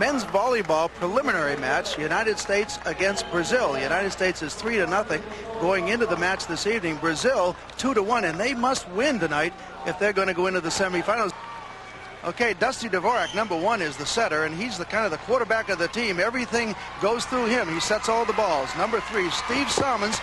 Men's volleyball preliminary match, United States against Brazil. The United States is 3-0 going into the match this evening. Brazil 2-1, and they must win tonight if they're going to go into the semifinals. Okay, Dusty Dvorak, number 1, is the setter, and he's the kind of the quarterback of the team. Everything goes through him. He sets all the balls. Number 3, Steve Salmons,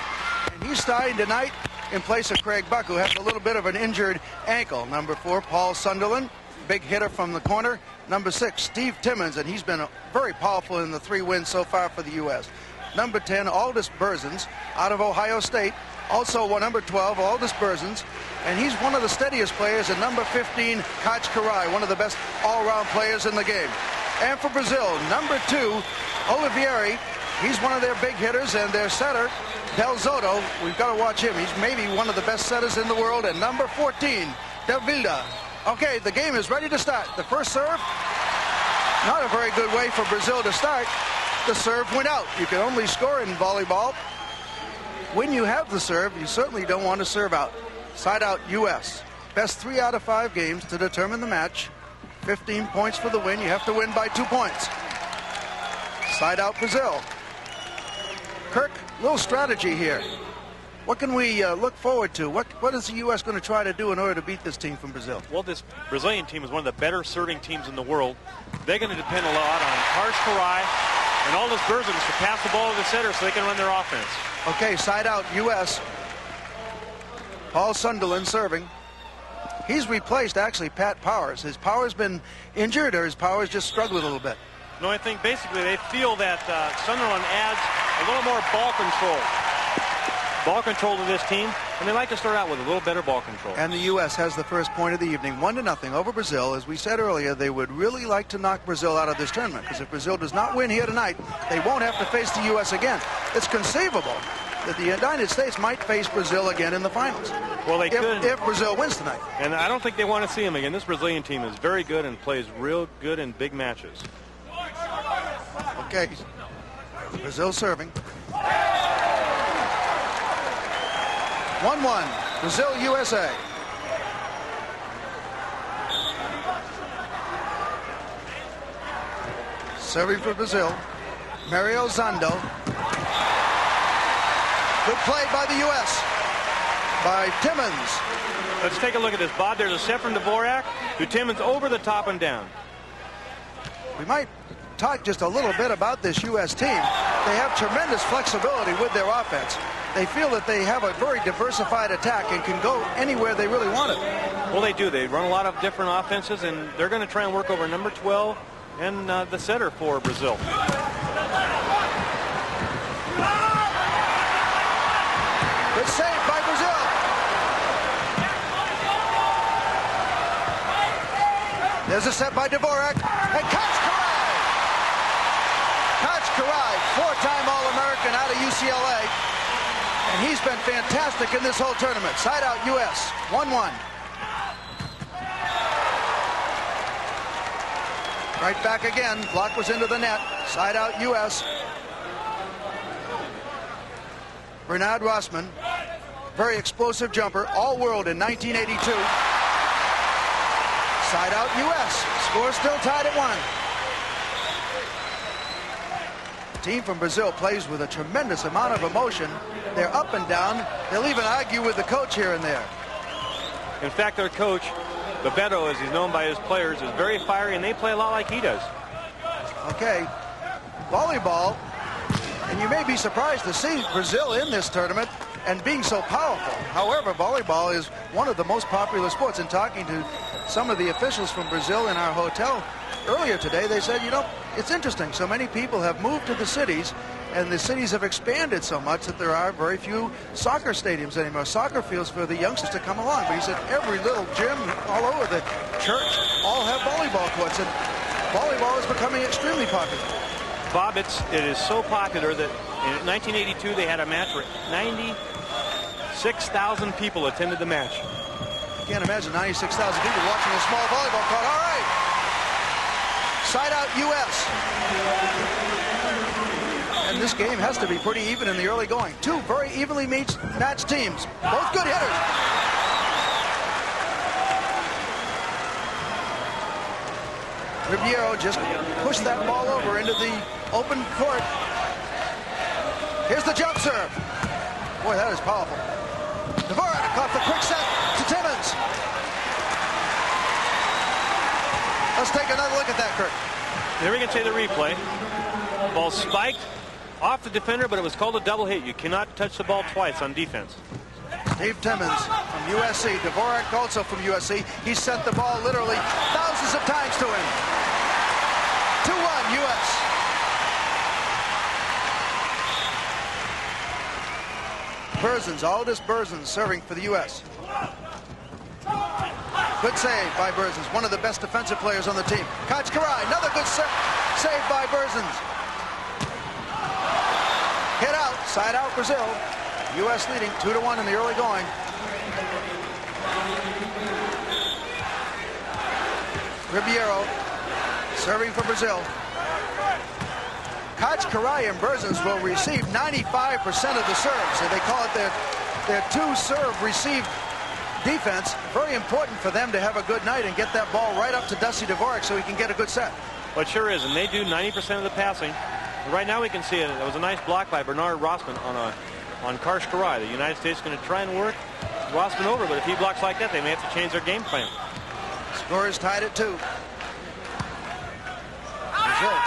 and he's starting tonight in place of Craig Buck, who has a little bit of an injured ankle. Number 4, Paul Sunderland, big hitter from the corner. Number 6, Steve Timmons, and he's been very powerful in the 3 wins so far for the U.S. Number 10, Aldis Berzins out of Ohio State. Also number 12, Aldis Berzins, and he's one of the steadiest players. And number 15, Kaj Karai, one of the best all-round players in the game. And for Brazil, number 2, Olivieri, he's one of their big hitters, and their setter, Del Zotto, we've got to watch him. He's maybe one of the best setters in the world. And number 14, Del Vilda. Okay, the game is ready to start. The first serve, not a very good way for Brazil to start. The serve went out. You can only score in volleyball when you have the serve. You certainly don't want to serve out. Side out U.S. Best 3 out of 5 games to determine the match. 15 points for the win. You have to win by 2 points. Side out Brazil. Kirk, little strategy here. What can we look forward to? What is the U.S. going to try to do in order to beat this team from Brazil? Well, this Brazilian team is one of the better serving teams in the world. They're going to depend a lot on Kaj Karai and Aldis Berzins to pass the ball to the setter so they can run their offense. Okay, side out U.S. Paul Sunderland serving. He's replaced, actually, Pat Powers. His Powers been injured, or his Powers just struggled a little bit? No, I think basically they feel that Sunderland adds a little more ball control. Ball control to this team, and they like to start out with a little better ball control. And the U.S. has the first point of the evening, 1-0 over Brazil. As we said earlier, they would really like to knock Brazil out of this tournament, because if Brazil does not win here tonight, they won't have to face the U.S. again. It's conceivable that the United States might face Brazil again in the finals. Well, they could. If Brazil wins tonight. And I don't think they want to see them again. This Brazilian team is very good and plays real good in big matches. Okay, Brazil serving. 1-1, Brazil, USA. Serving for Brazil, Mario Zando. Good play by the U.S. by Timmons. Let's take a look at this, Bob. There's a set from Dvorak to Timmons over the top and down. We might talk just a little bit about this U.S. team. They have tremendous flexibility with their offense. They feel that they have a very diversified attack and can go anywhere they really want it. Well, they do. They run a lot of different offenses, and they're going to try and work over number 12 and the setter for Brazil. Good save by Brazil. There's a set by Dvorak, and Kaj Karai. Kaj Karai, 4-time All-American out of UCLA. And he's been fantastic in this whole tournament. Side out U.S. 1-1. Right back again. Block was into the net. Side out U.S. Bernard Rossman, very explosive jumper, all-world in 1982. Side out U.S. Score still tied at 1. The team from Brazil plays with a tremendous amount of emotion. They're up and down. They'll even argue with the coach here and there. In fact, their coach, Bebeto, as he's known by his players, is very fiery, and they play a lot like he does. Okay, volleyball, and you may be surprised to see Brazil in this tournament and being so powerful. However, volleyball is one of the most popular sports. In talking to some of the officials from Brazil in our hotel earlier today, they said, you know, it's interesting. So many people have moved to the cities, and the cities have expanded so much that there are very few soccer stadiums anymore, soccer fields for the youngsters to come along. But he said every little gym all over the church all have volleyball courts, and volleyball is becoming extremely popular. Bob, it is so popular that in 1982 they had a match where 96,000 people attended the match. I can't imagine 96,000 people watching a small volleyball court. All right. Side out U.S. And this game has to be pretty even in the early going. 2 very evenly matched teams. Both good hitters. Ribeiro just pushed that ball over into the open court. Here's the jump serve. Boy, that is powerful. Dvorak off the quick set to Timmons. Let's take another look at that, Kurt. Here we can see the replay. Ball spiked off the defender, but it was called a double hit. You cannot touch the ball twice on defense. Steve Timmons from USC. Dvorak also from USC. He sent the ball literally thousands of times to him. 2-1 U.S. Berzins, Aldis Berzins serving for the U.S. Good save by Berzins, one of the best defensive players on the team. Kachkarai, another good save by Berzins. Hit out, side out Brazil. U.S. leading 2-1 in the early going. Ribeiro serving for Brazil. Kachkarai and Berzins will receive 95% of the serves. And they call it their two-serve receive defense. Very important for them to have a good night and get that ball right up to Dusty Dvorak so he can get a good set. Well, it sure is, and they do 90% of the passing. Right now we can see it. It was a nice block by Bernard Rossman on Kachkarai. The United States is going to try and work Rossman over, but if he blocks like that, they may have to change their game plan. Score is tied at 2. Brazil.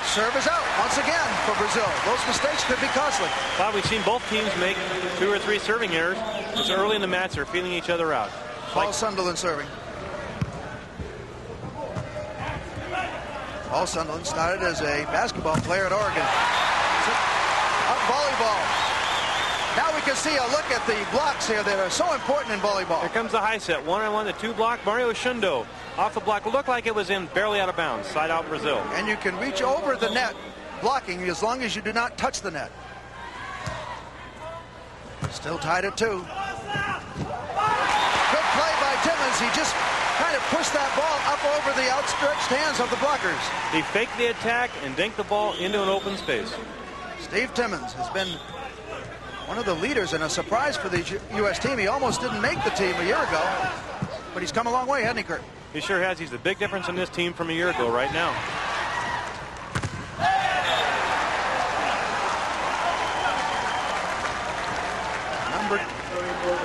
Serve is out once again for Brazil. Those mistakes could be costly. Bob, we've seen both teams make 2 or 3 serving errors. It's early in the match. They're feeling each other out. Paul Sunderland serving. Paul Sunderland started as a basketball player at Oregon. Volleyball. Now we can see a look at the blocks here that are so important in volleyball. Here comes the high set. 1-on-1, the 2 block. Mario Shundo off the block. Looked like it was in, barely out of bounds. Side out Brazil. And you can reach over the net blocking as long as you do not touch the net. Still tied at 2. Good play by Timmons. He just kind of pushed that ball up over the outstretched hands of the blockers. He faked the attack and dinked the ball into an open space. Steve Timmons has been one of the leaders and a surprise for the U.S. team. He almost didn't make the team a year ago, but he's come a long way, hasn't he, Kurt? He sure has. He's the big difference in this team from a year ago right now.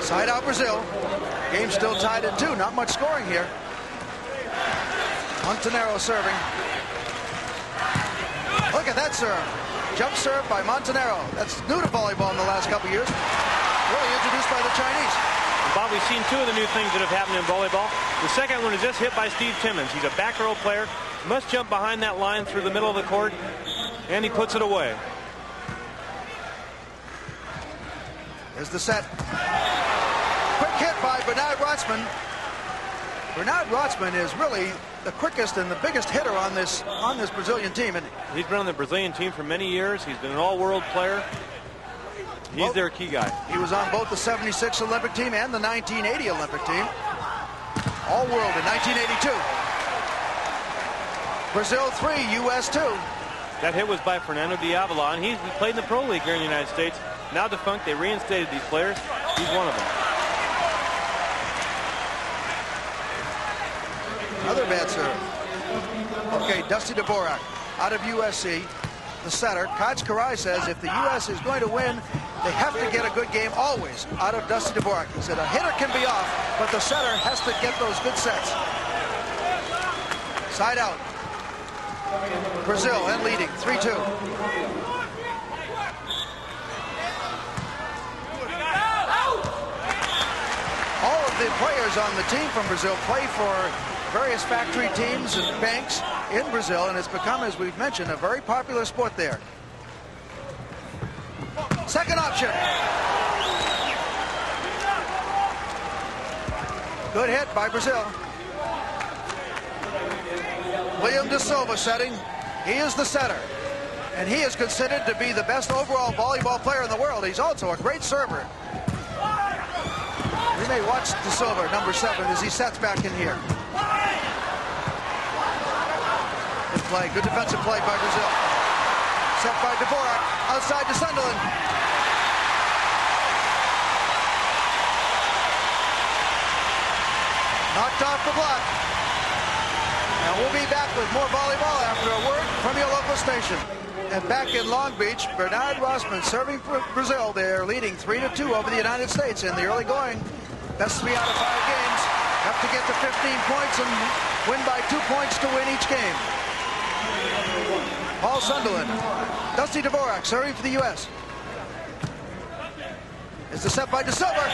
Side out Brazil. Game still tied at 2. Not much scoring here. Montenegro serving. Look at that serve. Jump serve by Montenegro. That's new to volleyball in the last couple years. Really introduced by the Chinese. Bob, we've seen 2 of the new things that have happened in volleyball. The second one is just hit by Steve Timmons. He's a back row player. Must jump behind that line through the middle of the court, and he puts it away. Here's the set. Quick hit by Bernard Rossman. Bernard Rossman is really the quickest and the biggest hitter on this Brazilian team. And he's been on the Brazilian team for many years. He's been an all-world player. He's their key guy. He was on both the '76 Olympic team and the 1980 Olympic team. All-world in 1982. Brazil 3, U.S. 2. That hit was by Fernando Diavila, and he played in the Pro League here in the United States. Now defunct, they reinstated these players. He's one of them. Another bad serve. Okay, Dusty Dvorak out of USC. The setter, Kachkarai, says if the U.S. is going to win, they have to get a good game always out of Dusty Dvorak. He said a hitter can be off, but the setter has to get those good sets. Side out. Brazil and leading 3-2. All of the players on the team from Brazil play for various factory teams and banks in Brazil, and it's become, as we've mentioned, a very popular sport there. Second option. Good hit by Brazil. William De Silva setting. He is the setter, and he is considered to be the best overall volleyball player in the world. He's also a great server. We may watch De Silva, number 7, as he sets back in here. Good play, good defensive play by Brazil. Set by Dvorak, outside to Sunderland. Knocked off the block. And we'll be back with more volleyball after a word from your local station. And back in Long Beach, Bernard Rossman serving for Brazil. They're leading 3-2 over the United States in the early going. Best 3 out of 5 games. Have to get to 15 points and win by 2 points to win each game. Paul Sunderland. Dusty Dvorak serving for the U.S. It's the set by De Silva.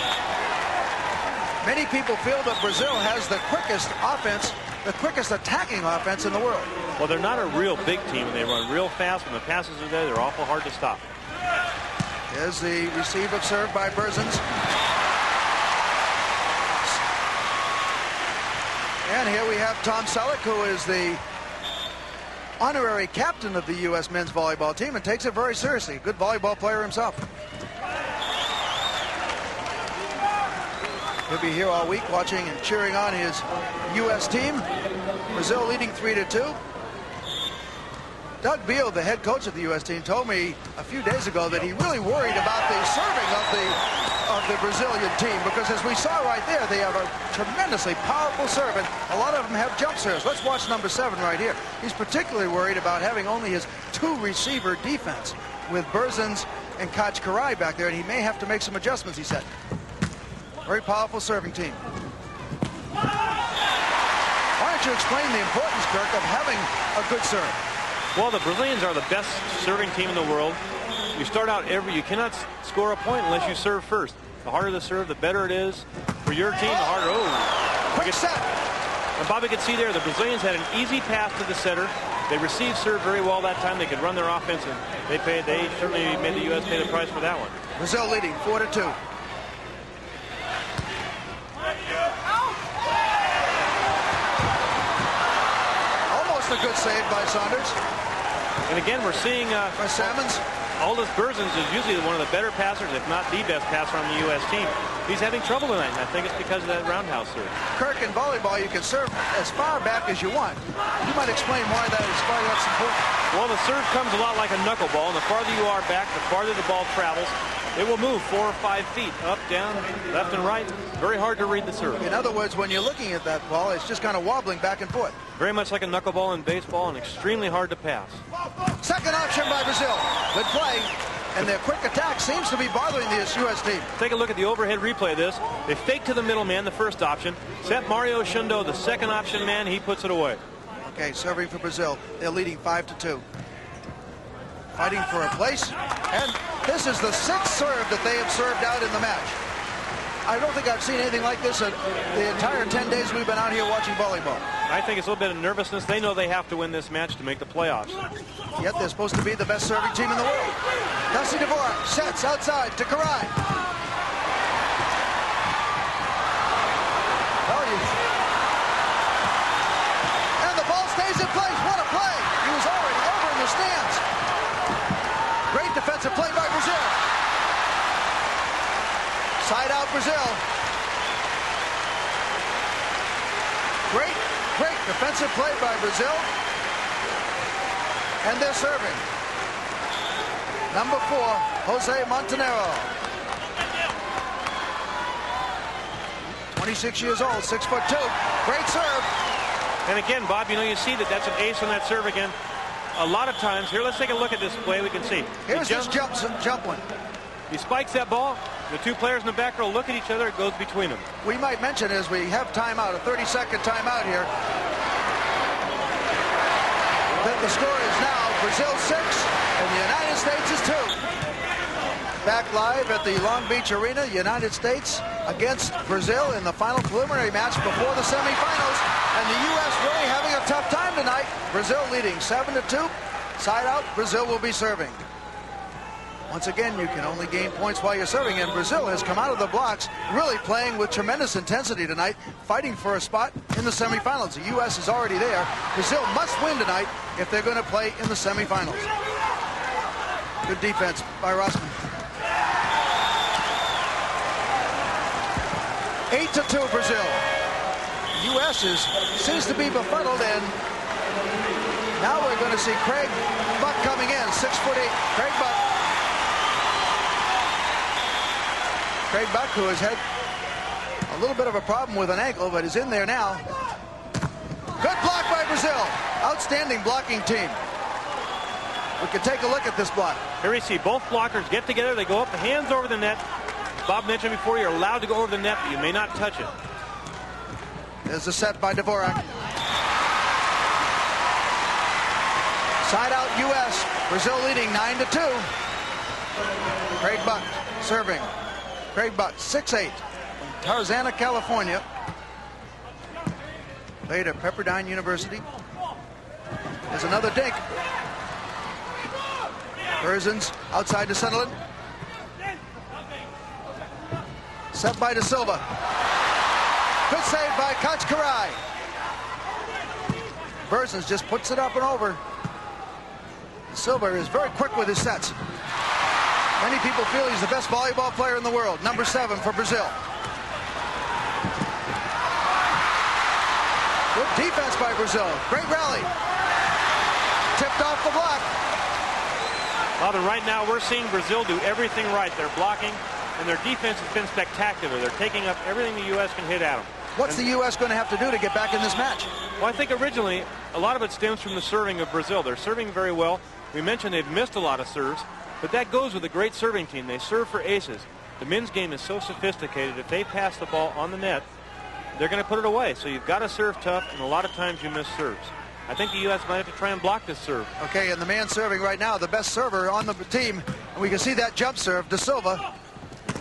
Many people feel that Brazil has the quickest offense, the quickest attacking offense in the world. Well, they're not a real big team, and they run real fast. When the passes are there, they're awful hard to stop. Here's the receive of serve by Berzins. And here we have Tom Selleck, who is the honorary captain of the U.S. men's volleyball team and takes it very seriously. Good volleyball player himself. He'll be here all week watching and cheering on his U.S. team. Brazil leading 3-2. Doug Beal, the head coach of the U.S. team, told me a few days ago that he really worried about the serving of the Brazilian team, because as we saw right there, they have a tremendously powerful serve, and a lot of them have jump serves. Let's watch number 7 right here. He's particularly worried about having only his 2-receiver defense with Berzins and Kaj Karai back there, and he may have to make some adjustments, he said. Very powerful serving team. Why don't you explain the importance, Kirk, of having a good serve? Well, the Brazilians are the best serving team in the world. You start out you cannot score a point unless you serve first. The harder the serve, the better it is for your team. The harder. Quick set. And Bobby could see there, the Brazilians had an easy pass to the setter. They received serve very well that time. They could run their offense, and they certainly made the U.S. pay the price for that one. Brazil leading 4-2. Almost a good save by Saunders. And again, we're seeing by Salmons. Aldous Berzins is usually one of the better passers, if not the best passer on the U.S. team. He's having trouble tonight, and I think it's because of that roundhouse serve. Kirk, in volleyball, you can serve as far back as you want. You might explain why that's important. Well, the serve comes a lot like a knuckleball, and the farther you are back, the farther the ball travels. It will move 4 or 5 feet, up, down, left, and right. Very hard to read the serve. In other words, when you're looking at that ball, it's just kind of wobbling back and forth. Very much like a knuckleball in baseball, and extremely hard to pass. Second option by Brazil. Good play. And their quick attack seems to be bothering this U.S. team. Take a look at the overhead replay of this. They fake to the middle man, the first option. Set Mario Shundo, the second option man. He puts it away. Okay, serving for Brazil. They're leading 5-2. Fighting for a place. And this is the 6th serve that they have served out in the match. I don't think I've seen anything like this the entire 10 days we've been out here watching volleyball. I think it's a little bit of nervousness. They know they have to win this match to make the playoffs. Yet they're supposed to be the best serving team in the world. Dusty Dvorak sets outside to Karai. And the ball stays in place. What a play. He was already over in the stands. Great defensive play by Brazil. Side out Brazil. Great defensive play by Brazil. And they're serving. Number 4, Jose Montenegro. 26 years old, 6'2". Great serve. And again, Bob, you see that's an ace on that serve again. A lot of times, here, let's take a look at this play. We can see. Here's this jump one. He spikes that ball. The 2 players in the back row look at each other. It goes between them. We might mention as we have timeout, a 30-second timeout here, that the score is now Brazil 6 and the United States is 2. Back live at the Long Beach Arena, United States against Brazil in the final preliminary match before the semifinals. And the U.S. really having a tough time tonight. Brazil leading 7-2. Side out, Brazil will be serving. Once again, you can only gain points while you're serving, and Brazil has come out of the blocks really playing with tremendous intensity tonight, fighting for a spot in the semifinals. The U.S. is already there. Brazil must win tonight if they're going to play in the semifinals. Good defense by Rossman. 8-2 Brazil. U.S. seems to be befuddled, and now we're going to see Craig Buck coming in, 6'8". Craig Buck. Craig Buck, who has had a little bit of a problem with an ankle, but is in there now. Good block by Brazil. Outstanding blocking team. We can take a look at this block. Here we see both blockers get together. They go up, the hands over the net. As Bob mentioned before, you're allowed to go over the net, but you may not touch it. There's the set by Dvorak. Side out U.S. Brazil leading 9-2. Craig Buck serving. Craig Buck, 6'8", from Tarzana, California. Played at Pepperdine University. There's another dink. Berzins outside to Sunderland. Set by De Silva. Good save by Kachkarai. Berzins just puts it up and over. De Silva is very quick with his sets. Many people feel he's the best volleyball player in the world. Number 7 for Brazil. Good defense by Brazil. Great rally. Tipped off the block. Father, right now we're seeing Brazil do everything right. They're blocking, and their defense has been spectacular. They're taking up everything the U.S. can hit at them. What's the U.S. going to have to do to get back in this match? Well, I think originally a lot of it stems from the serving of Brazil. They're serving very well. We mentioned they've missed a lot of serves, but that goes with a great serving team. They serve for aces. The men's game is so sophisticated. If they pass the ball on the net, they're going to put it away. So you've got to serve tough, and a lot of times you miss serves. I think the U.S. might have to try and block this serve. Okay, and the man serving right now, the best server on the team, and we can see that jump serve, De Silva,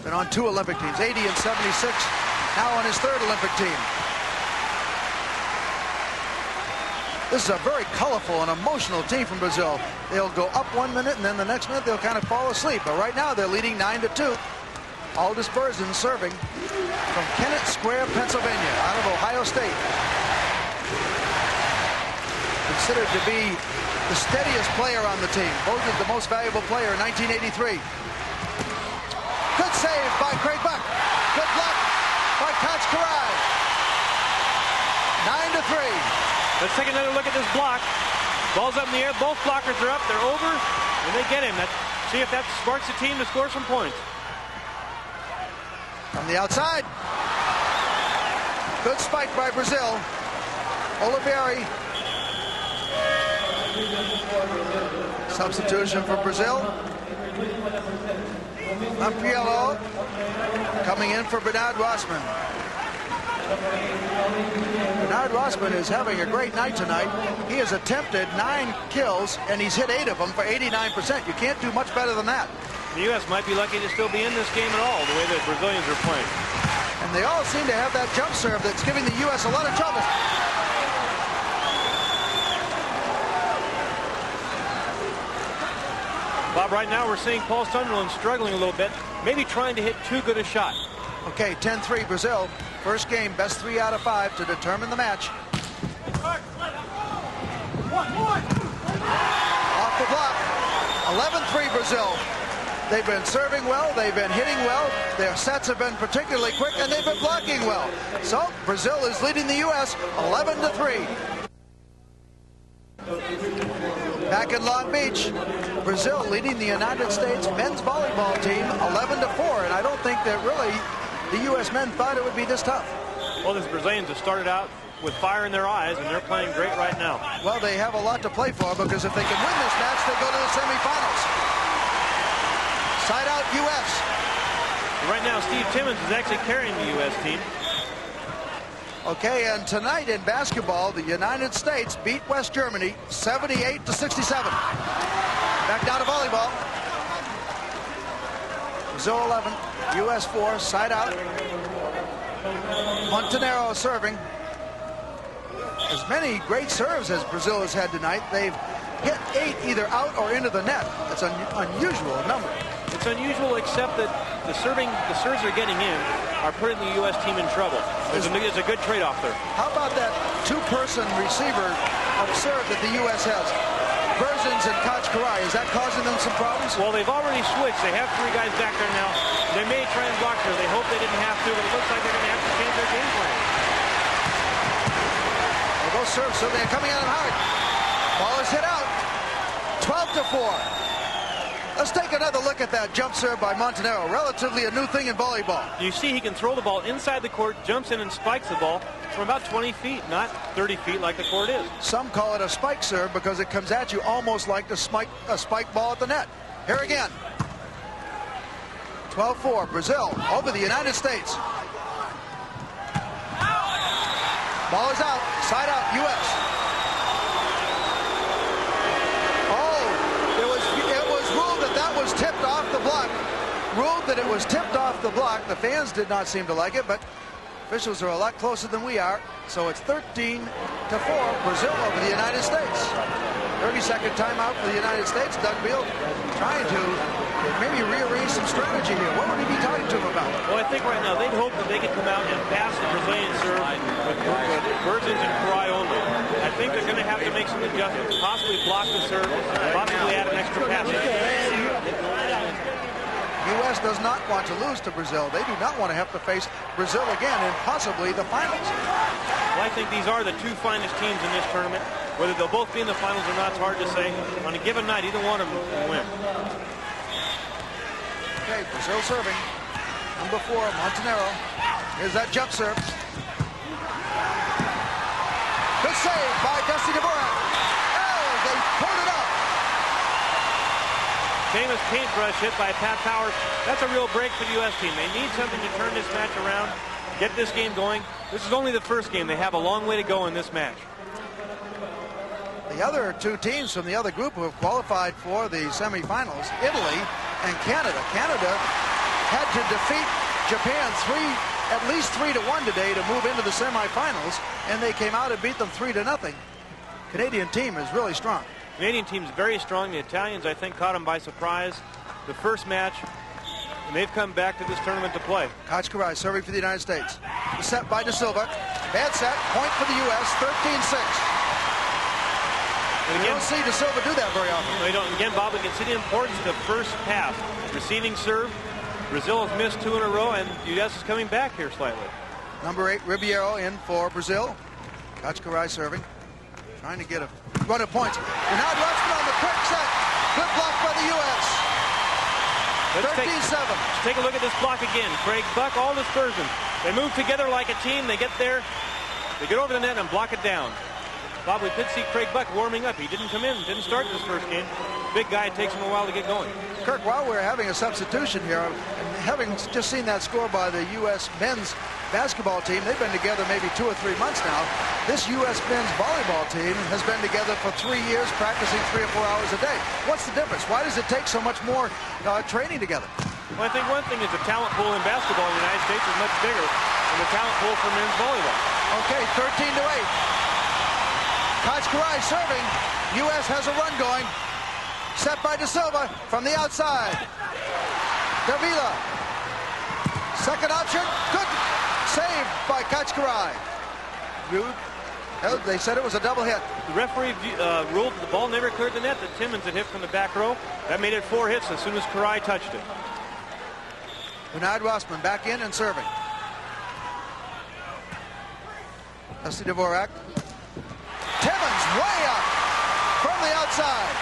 been on 2 Olympic teams, 80 and 76, now on his 3rd Olympic team. This is a very colorful and emotional team from Brazil. They'll go up 1 minute, and then the next minute they'll kind of fall asleep. But right now they're leading 9-2. Aldis Berzins serving from Kennett Square, Pennsylvania, out of Ohio State. Considered to be the steadiest player on the team, voted the most valuable player in 1983. Good save by Craig Buck. Good block by Kachkarai. 9-3. Let's take another look at this block. Ball's up in the air. Both blockers are up. They're over, and they get him. See if that sparks the team to score some points. From the outside. Good spike by Brazil. Olivieri. Substitution for Brazil. Lampriello coming in for Bernard Rossmann. Bernard Rossmann is having a great night tonight. He has attempted 9 kills, and he's hit 8 of them for 89%. You can't do much better than that. The U.S. might be lucky to still be in this game at all, the way the Brazilians are playing. And they all seem to have that jump serve that's giving the U.S. a lot of trouble. Bob, right now we're seeing Paul Sunderland struggling a little bit, maybe trying to hit too good a shot. Okay, 10-3 Brazil. First game, best 3 out of 5 to determine the match. Off the block. 11-3 Brazil. They've been serving well, they've been hitting well, their sets have been particularly quick, and they've been blocking well. So Brazil is leading the U.S. 11-3. Back in Long Beach, Brazil leading the United States men's volleyball team 11-4, and I don't think that really the U.S. men thought it would be this tough. Well, these Brazilians have started out with fire in their eyes, and they're playing great right now. Well, they have a lot to play for, because if they can win this match, they go to the semifinals. Side out U.S. Right now, Steve Timmons is actually carrying the U.S. team. Okay, and tonight in basketball, the United States beat West Germany 78-67. Back down to volleyball. Brazil 11, U.S. 4, side out. Montenegro serving. As many great serves as Brazil has had tonight, they've hit 8 either out or into the net. That's an unusual number. It's unusual, except that the serves they're getting in are putting the U.S. team in trouble. There's a good trade-off there. How about that 2-person receiver of serve that the U.S. has? Berzins and Kachkarai, is that causing them some problems? Well, they've already switched. They have 3 guys back there now. They may try and block her. They hope they didn't have to, but it looks like they're going to have to change their game plan. Well, those serves certainly are coming out hard. Ball is hit out. 12-4. Let's take another look at that jump serve by Montanaro. Relatively a new thing in volleyball. You see he can throw the ball inside the court, jumps in and spikes the ball from about 20 feet, not 30 feet like the court is. Some call it a spike serve because it comes at you almost like a spike ball at the net. Here again. 12-4, Brazil over the United States. Ball is out, side out, U.S. Oh, it was ruled that was tipped off the block. Ruled that it was tipped off the block. The fans did not seem to like it, but officials are a lot closer than we are. So it's 13-4, Brazil over the United States. 30-second timeout for the United States. Doug Beal trying to maybe rearrange some strategy here. What would he be talking to him about? Well, I think right now they'd hope that they could come out and pass the Brazilian serve with Bergens and Karai only. I think they're going to have to make some adjustments, possibly block the serve, possibly add an extra pass. U.S. does not want to lose to Brazil. They do not want to have to face Brazil again in possibly the finals. Well, I think these are the two finest teams in this tournament. Whether they'll both be in the finals or not, it's hard to say. On a given night, either one of them will win. Okay, Brazil serving. Number 4, Montanaro. Here's that jump serve. Good save by Dusty Dvorak. Oh, they pulled it up. Famous paintbrush hit by Pat Powers. That's a real break for the U.S. team. They need something to turn this match around, get this game going. This is only the first game. They have a long way to go in this match. The other two teams from the other group who have qualified for the semifinals, Italy and Canada. Canada had to defeat Japan at least 3-1 today to move into the semifinals, and they came out and beat them 3-0. Canadian team is really strong. Canadian team's very strong. The Italians, I think, caught them by surprise the first match, and they've come back to this tournament to play. Karai serving for the United States. The set by De Silva. Bad set. Point for the U.S. 13-6. You don't see De Silva do that very often. No, you don't. Again, Bob, we can see the importance of the first pass. Receiving serve. Brazil has missed 2 in a row, and the U.S. is coming back here slightly. Number 8, Ribeiro in for Brazil. Karai serving. Trying to get a run of points. And now Rushman on the quick set. Good block by the U.S. 13-7. Let's take a look at this block again. Craig Buck, all dispersion. They move together like a team. They get there. They get over the net and block it down. Bob, we did see Craig Buck warming up. He didn't come in, didn't start this first game. Big guy, it takes him a while to get going. Kirk, while we're having a substitution here, and having just seen that score by the U.S. men's basketball team, they've been together maybe 2 or 3 months now. This U.S. men's volleyball team has been together for 3 years, practicing 3 or 4 hours a day. What's the difference? Why does it take so much more training together? Well, I think one thing is the talent pool in basketball in the United States is much bigger than the talent pool for men's volleyball. Okay, 13-8. Karai serving. U.S. has a run going. Set by De Silva from the outside. Davila. Second option. Good save by Karai. They said it was a double hit. The referee ruled the ball never cleared the net that Timmons had hit from the back row. That made it 4 hits as soon as Karai touched it. Bernard Rossman back in and serving. Dusty Dvorak. Timmons way up from the outside.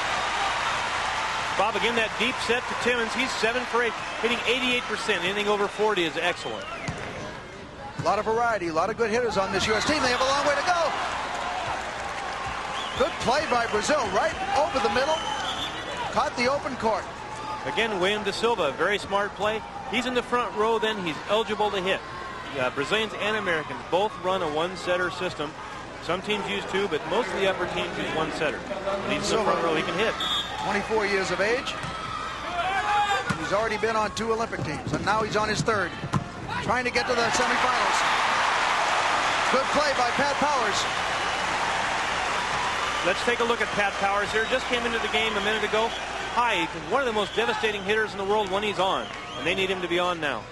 Bob, again, that deep set to Timmons. He's 7 for 8, hitting 88%. Anything over 40 is excellent. A lot of variety, a lot of good hitters on this U.S. team. They have a long way to go. Good play by Brazil, right over the middle. Caught the open court. Again, William De Silva, very smart play. He's in the front row, then he's eligible to hit. Brazilians and Americans both run a one-setter system. Some teams use 2, but most of the upper teams use 1 setter. When he's in the front row, he can hit. 24 years of age. He's already been on 2 Olympic teams, and now he's on his 3rd. Trying to get to the semifinals. Good play by Pat Powers. Let's take a look at Pat Powers here. Just came into the game a minute ago. He's one of the most devastating hitters in the world when he's on, and they need him to be on now.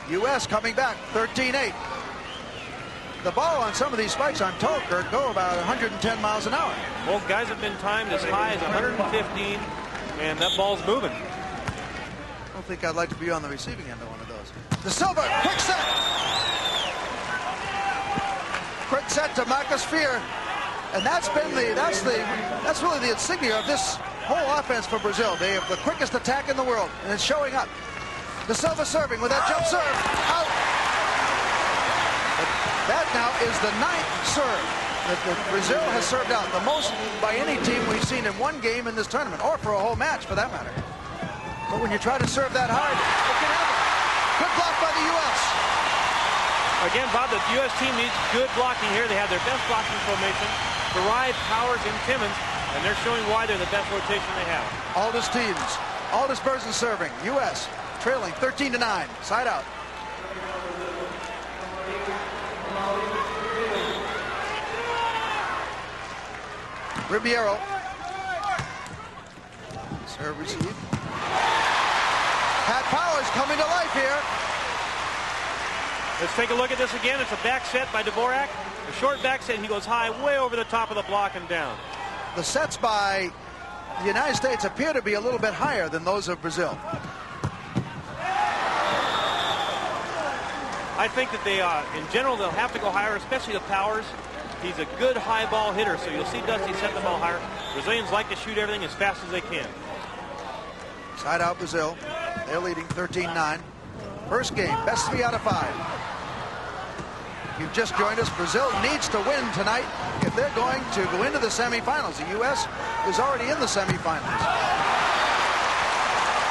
U.S. coming back, 13-8. The ball on some of these spikes, I'm told, Kurt, go about 110 miles an hour. Both guys have been timed as high as 115, and that ball's moving. I don't think I'd like to be on the receiving end of one of those. De Silva, quick set. Quick set to Marcus Fear, and that's really the insignia of this whole offense for Brazil. They have the quickest attack in the world, and it's showing up. De Silva serving with that jump serve. Out. That now is the 9th serve that Brazil has served out. The most by any team we've seen in one game in this tournament, or for a whole match for that matter. But when you try to serve that hard, it can happen. Good block by the U.S. Again, Bob, the U.S. team needs good blocking here. They have their best blocking formation. Karai, Powers, and Timmons, and they're showing why they're the best rotation they have. Aldous teams. Aldous Bersen serving. U.S. trailing 13-9. Side out. Ribeiro. Serve receive. Pat Powers coming to life here. Let's take a look at this again. It's a back set by Dvorak. A short back set. He goes high, way over the top of the block and down. The sets by the United States appear to be a little bit higher than those of Brazil. I think that they, in general, they'll have to go higher, especially the Powers. He's a good high ball hitter, so you'll see Dusty set the ball higher. Brazilians like to shoot everything as fast as they can. Side out Brazil. They're leading 13-9. First game, best 3 out of 5. You've just joined us. Brazil needs to win tonight if they're going to go into the semifinals. The U.S. is already in the semifinals.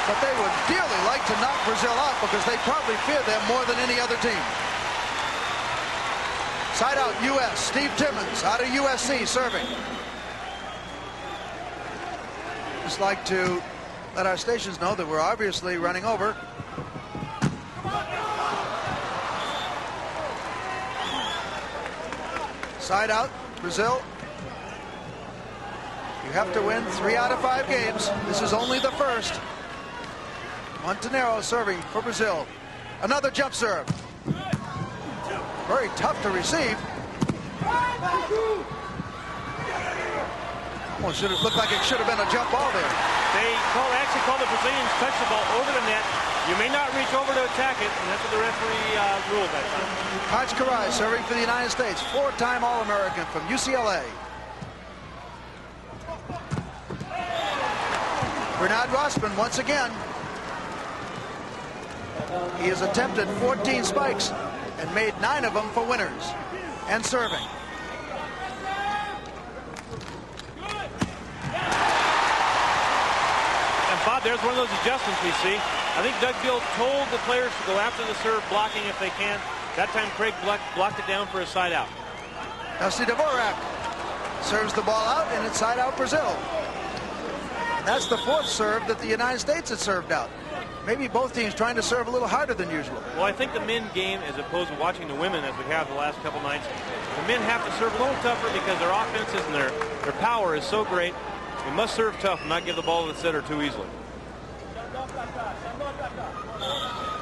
But they would dearly like to knock Brazil out because they probably fear them more than any other team. Side out U.S. Steve Timmons out of USC serving. Just like to let our stations know that we're obviously running over. Side out, Brazil. You have to win 3 out of 5 games. This is only the first. Montenegro serving for Brazil. Another jump serve. Very tough to receive. Almost should have looked like it should have been a jump ball there. They actually called the Brazilians touch the ball over the net. You may not reach over to attack it, and that's what the referee ruled that time. Coach Karai serving for the United States, 4-time All-American from UCLA. Bernard Rossman once again. He has attempted 14 spikes and made 9 of them for winners. And serving. And Bob, there's one of those adjustments we see. I think Doug Beal told the players to go after the serve, blocking if they can. That time Craig blocked it down for a side out. Dusty Dvorak serves the ball out, and it's side out Brazil. That's the 4th serve that the United States has served out. Maybe both teams trying to serve a little harder than usual. Well, I think the men game, as opposed to watching the women as we have the last couple nights, the men have to serve a little tougher because their offenses and their power is so great. They must serve tough and not give the ball to the setter too easily.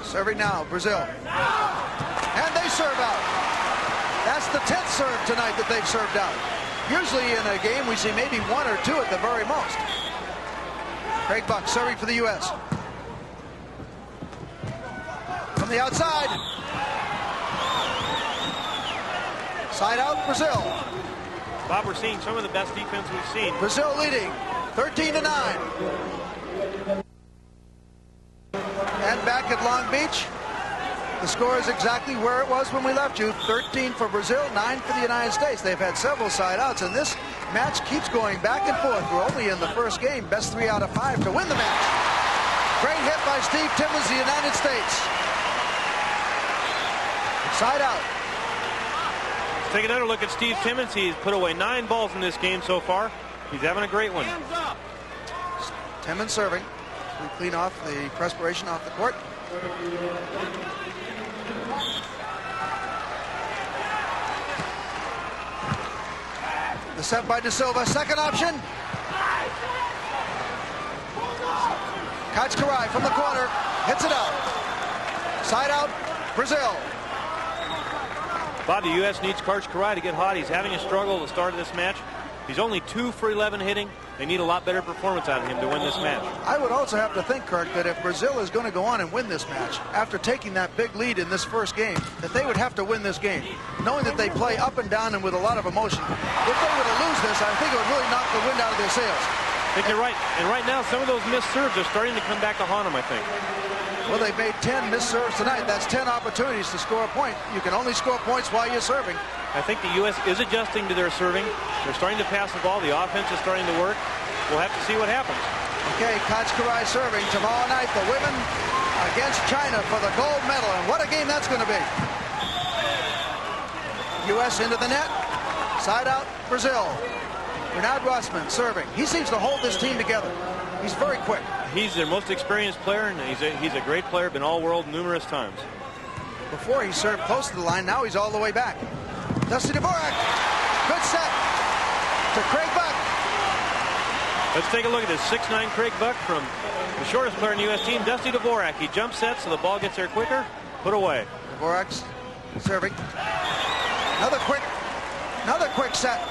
Serving now, Brazil. And they serve out. That's the 10th serve tonight that they've served out. Usually in a game we see maybe 1 or 2 at the very most. Craig Buck serving for the U.S. From the outside. Side out, Brazil. Bob, we're seeing some of the best defense we've seen. Brazil leading 13-9. And back at Long Beach, the score is exactly where it was when we left you. 13 for Brazil, 9 for the United States. They've had several side outs, and this match keeps going back and forth. We're only in the first game. Best 3 out of 5 to win the match. Great hit by Steve Timmons, the United States. Side out. Let's take another look at Steve Timmons. He's put away 9 balls in this game so far. He's having a great one. Timmons serving. We clean off the perspiration off the court. The set by De Silva. Second option. Coach Karai from the corner. Hits it out. Side out, Brazil. Bob, the U.S. needs Coach Karai to get hot. He's having a struggle at the start of this match. He's only 2 for 11 hitting. They need a lot better performance out of him to win this match. I would also have to think, Kirk, that if Brazil is going to go on and win this match, after taking that big lead in this first game, that they would have to win this game, knowing that they play up and down and with a lot of emotion. If they were to lose this, I think it would really knock the wind out of their sails. I think you're right. And right now, some of those missed serves are starting to come back to haunt them, I think. Well, they've made 10 missed serves tonight. That's 10 opportunities to score a point. You can only score points while you're serving. I think the U.S. is adjusting to their serving. They're starting to pass the ball. The offense is starting to work. We'll have to see what happens. Okay, Kaczkarai serving tomorrow night. The women against China for the gold medal. And what a game that's going to be. U.S. into the net. Side out, Brazil. Bernard Rossmann serving. He seems to hold this team together. He's very quick. He's their most experienced player, and he's a great player, been all-world numerous times. Before he served close to the line, now he's all the way back. Dusty Dvorak, good set to Craig Buck. Let's take a look at this 6'9" Craig Buck from the shortest player in the U.S. team, Dusty Dvorak. He jump sets so the ball gets there quicker, put away. Dvorak's serving. Another quick set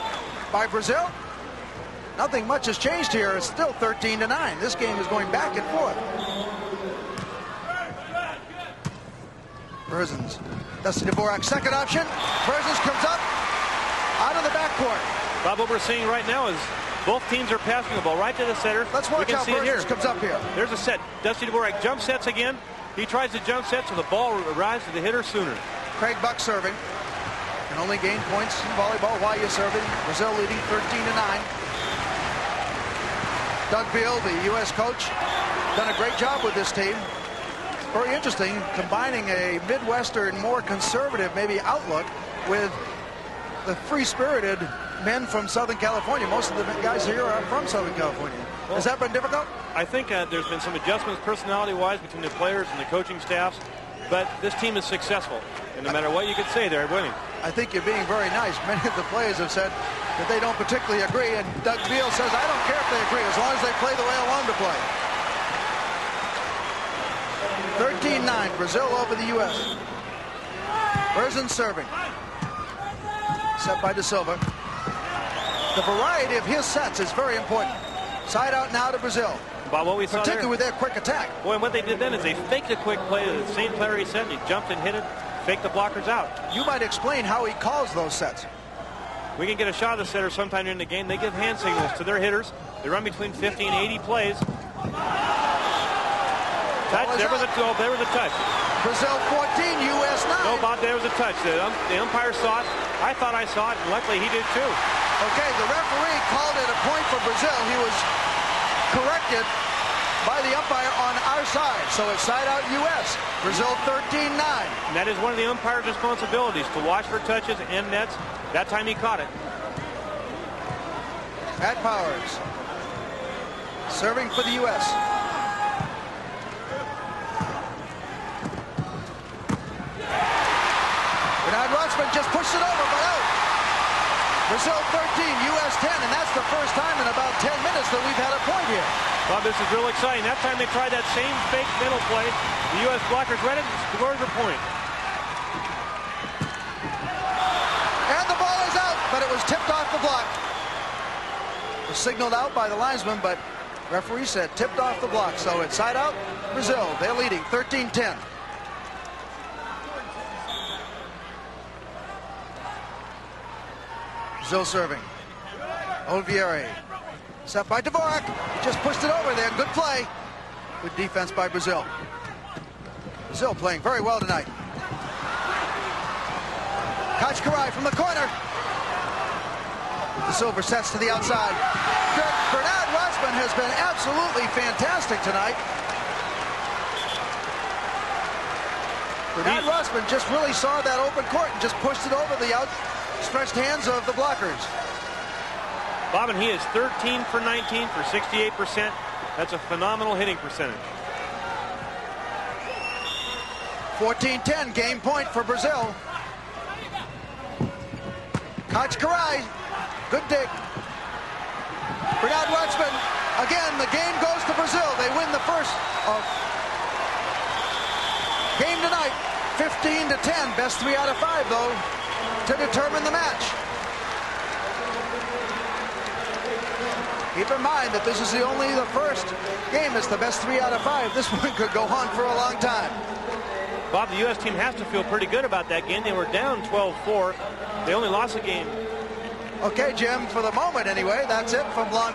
by Brazil. Nothing much has changed here. It's still 13-9. This game is going back and forth. Berzins. Dusty Dvorak, second option. Berzins comes up out of the backcourt. Bob, what we're seeing right now is both teams are passing the ball right to the center. Let's watch how Berzins comes up here. There's a set. Dusty Dvorak jump sets again. He tries to jump set so the ball arrives to the hitter sooner. Craig Buck serving. Can only gain points in volleyball while you're serving. Brazil leading 13-9. Doug Beal, the U.S. coach, done a great job with this team. Very interesting, combining a Midwestern, more conservative maybe outlook with the free-spirited men from Southern California. Most of the guys here are from Southern California. Well, has that been difficult? I think there's been some adjustments personality-wise between the players and the coaching staffs, but this team is successful. And no matter what you could say, they're winning. I think you're being very nice. Many of the players have said that they don't particularly agree, and Doug Beal says, I don't care if they agree, as long as they play the way I want them to play. 13-9, Brazil over the U.S. Berzin serving. Set by De Silva. The variety of his sets is very important. Side out now to Brazil. Bob, what we saw particularly with their quick attack. Boy, and what they did then is they faked a quick play to the same player he set, and he jumped and hit it, faked the blockers out. You might explain how he calls those sets. We can get a shot of the setter sometime in the game. They give hand signals to their hitters. They run between 50 and 80 plays. Touch, there was a touch. Brazil 14, U.S. 9. No, Bob, there was a touch. The umpire saw it. I thought I saw it, and luckily he did too. Okay, the referee called it a point for Brazil. He was corrected by the umpire on our side. So it's side out U.S. Brazil 13-9. And that is one of the umpire's responsibilities, to watch for touches and nets. That time he caught it. Pat Powers serving for the U.S. Bernard Rossmann just pushed it over, but out. Brazil 13, U.S. 10, and that's the first time in about 10 minutes that we've had a point here. Bob, this is real exciting. That time they tried that same fake middle play. The U.S. blockers read it and scored the point. And the ball is out, but it was tipped off the block. It was signaled out by the linesman, but referee said tipped off the block. So it's side out, Brazil. They're leading 13-10. Brazil serving. Olivieri. Set by Dvorak. He just pushed it over there. Good play. Good defense by Brazil. Brazil playing very well tonight. Kaczkarai from the corner. De Silva sets to the outside. Bernard Rossmann has been absolutely fantastic tonight. Bernard Rossmann just really saw that open court and just pushed it over the outstretched hands of the blockers. Bob, and he is 13 for 19 for 68%. That's a phenomenal hitting percentage. 14-10, game point for Brazil. Kaczkarai, good dig. Bernard Rossmann, again, the game goes to Brazil. They win the first game tonight, 15-10. Best 3 out of 5, though, to determine the match. Keep in mind that this is only the first game. It's the best 3 out of 5. This one could go on for a long time. Bob, the U.S. team has to feel pretty good about that game. They were down 12-4. They only lost a game. Okay, Jim, for the moment anyway, that's it from Long